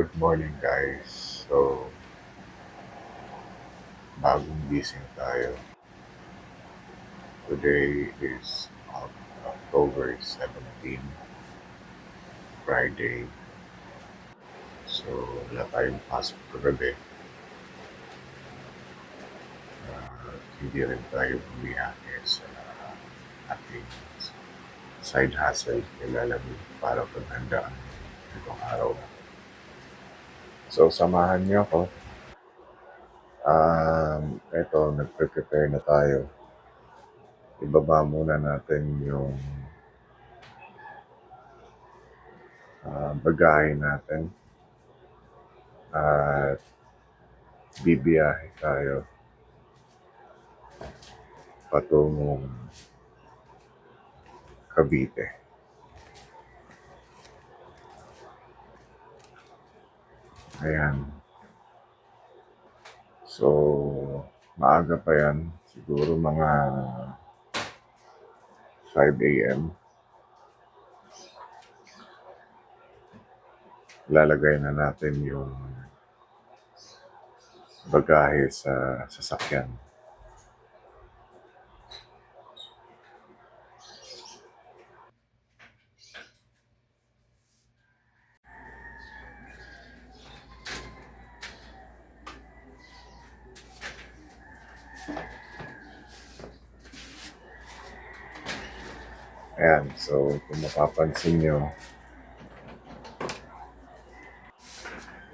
Good morning guys. So, bagong gising tayo. Today is October 17, Friday. So, wala tayong pasok kagabi. Hindi rin tayo bumiyahe sa ating side hustle nilalamig para paghandaan itong araw. So, samahan niyo ako. Ito, nagpe-prepare na tayo. Ibaba muna natin yung bagahe natin at bibiyahe tayo patungong Cavite. Ayan. So, maaga pa yan. Siguro mga 5 a.m. Lalagay na natin yung bagahe sa sasakyan. Ayan, so kung mapapansin nyo,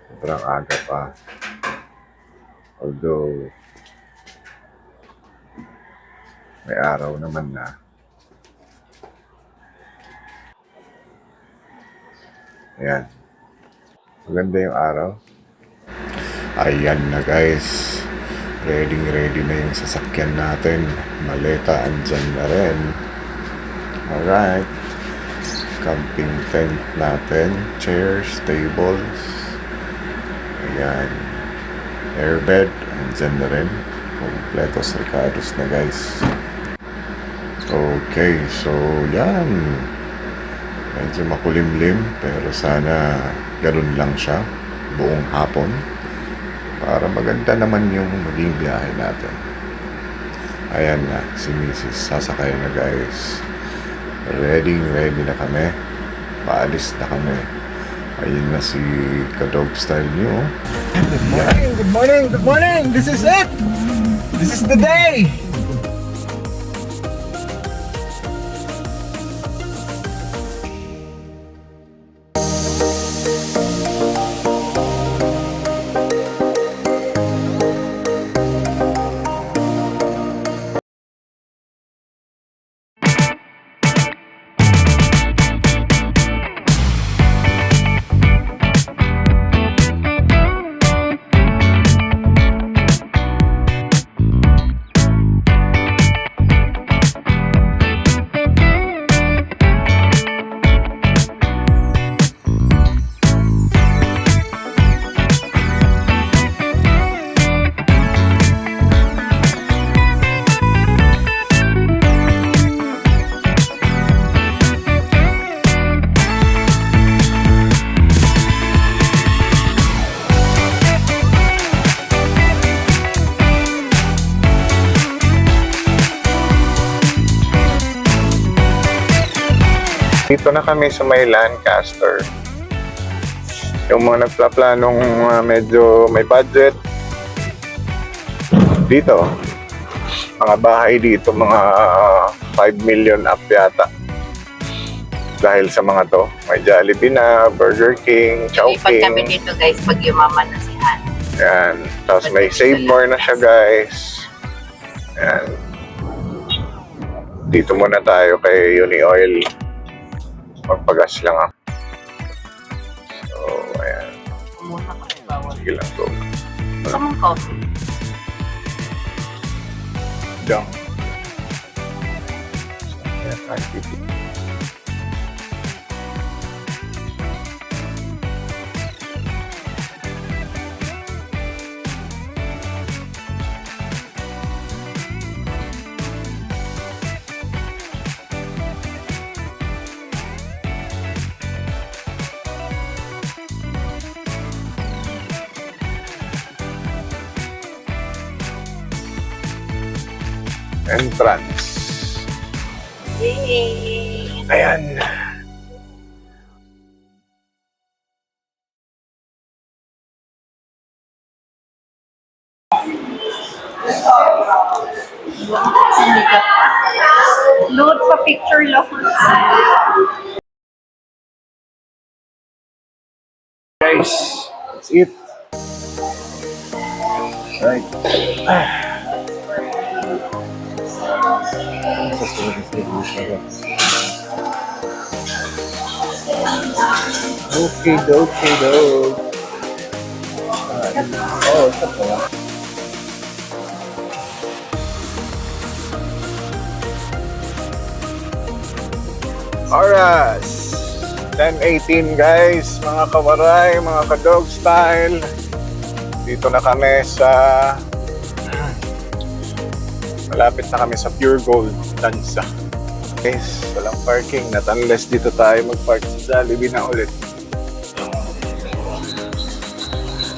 sobrang aga pa. Although, may araw naman na. Ayan. Maganda yung araw. Ayan na guys. Ready na yung sasakyan natin. Maleta, andyan na rin. Alright. Camping tent natin. Chairs, tables. Ayan. Airbed, andyan na rin. Kompletos Ricardos na guys. Okay, so yan. Medyo makulimlim, pero sana ganun lang siya buong hapon para maganda naman yung maging biyahe natin. Ayan na, si Mrs. sasakay na guys. Ready na kami. Paalis na kami. Ayun na si Kadog Style nyo. Good morning! This is it! This is the day! Dito na kami sa may Lancaster. Yung mga nagpaplanong medyo may budget. Dito, mga bahay dito, mga 5 million up yata. Dahil sa mga to, may Jollibee na, Burger King, Chowking. Ipag kami dito guys, pag yumaman na si Han. Yan. Tapos may Save More na siya guys. Yan. Dito muna tayo kay Uni Oil. Magpagas lang ako. So, ayan. Muna ka rin bawal. Sige lang to. Gusto mong coffee? Dang. So, ayan, tayo. entrance. Yay! Ayan. Load pa picture lang. Guys, that's it. Right. Okay, okay, dog. Oh, ito pala. Oras 10:18 guys, mga kawaray, mga ka-dog style. Dito na kami sa malapit na kami sa Pure Gold Danza. Guys, walang parking, not unless dito tayo mag-park sa Jollibee na ulit.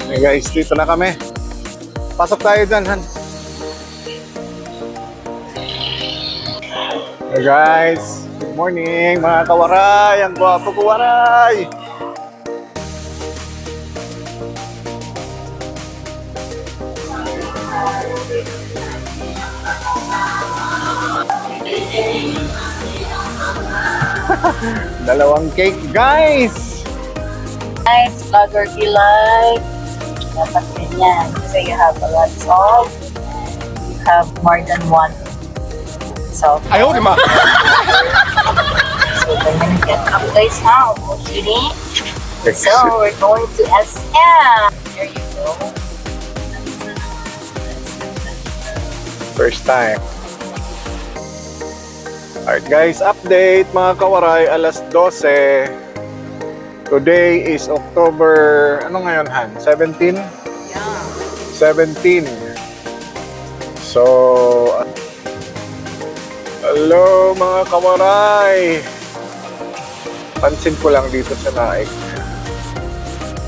Hey guys, dito na kami. Pasok tayo dyan, Han. Hey guys, good morning mga kawaray, ang gwapo kawaray. Dalawang cake guys. Guys, vlogger Kilay. Dapat ganyan. Kasi you have a lot of, you have more than one. So, Ayaw di ma. so we're gonna get up guys now. Okay. So, we're going to SM. There you go. First time. Alright guys, update mga kawaray, alas 12. Today is October, ano ngayon Han? 17? Yeah. 17. So, hello mga kawaray. Pansin ko lang dito sa Naik.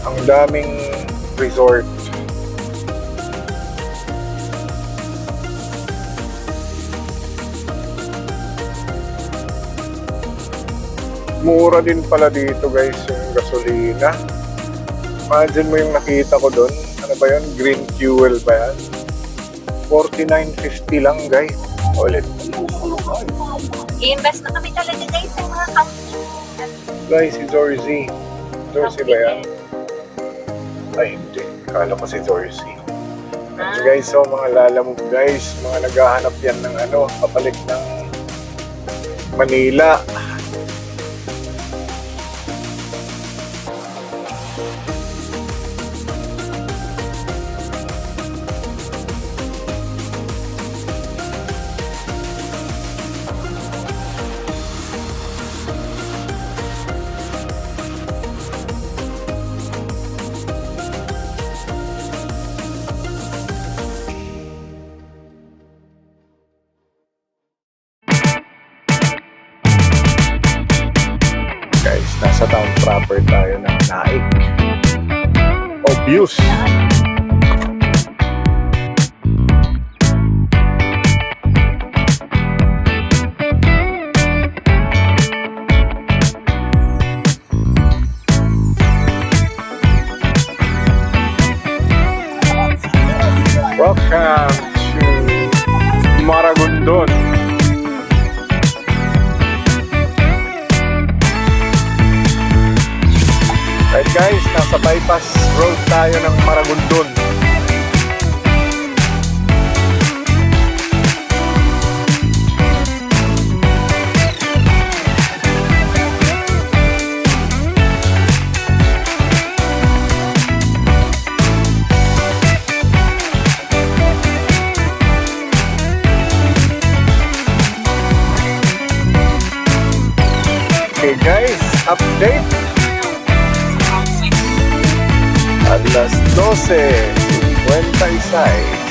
Ang daming resort. Mura din pala dito guys yung gasolina. Imagine mo yung nakita ko doon. Ano ba yun? Green fuel ba yan? 49.50 lang guys. Ulit. I-invest na kami talaga guys sa mga company. Guys, si Zorzy. Zorzy ba yan? Ay hindi. Kala ko si Zorzy. So guys, so mga lalamog guys. Mga naghahanap yan ng ano, kapalit ng Manila. Guys, nasa town proper tayo ng Naik. Obvious! Welcome to Maragondon. Right guys, nasa bypass road tayo ng Maragondon. Okay guys, update. Alas 12:56.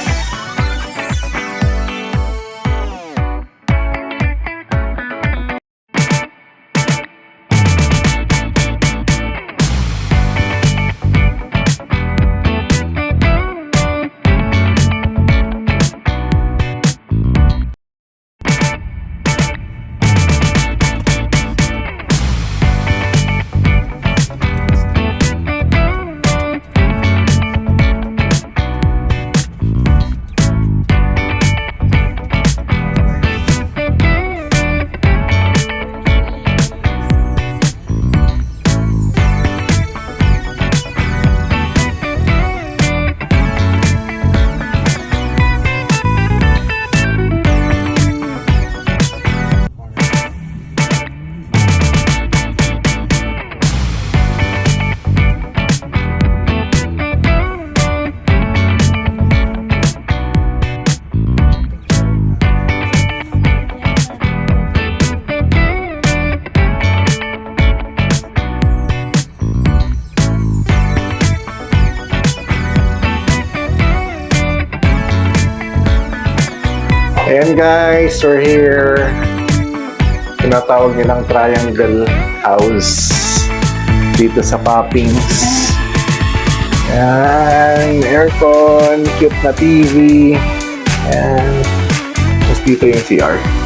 Ayan guys, we're here. Tinatawag nilang triangle house dito sa Poppings. Ayan, aircon, cute na TV. Ayan. Tapos dito yung CR.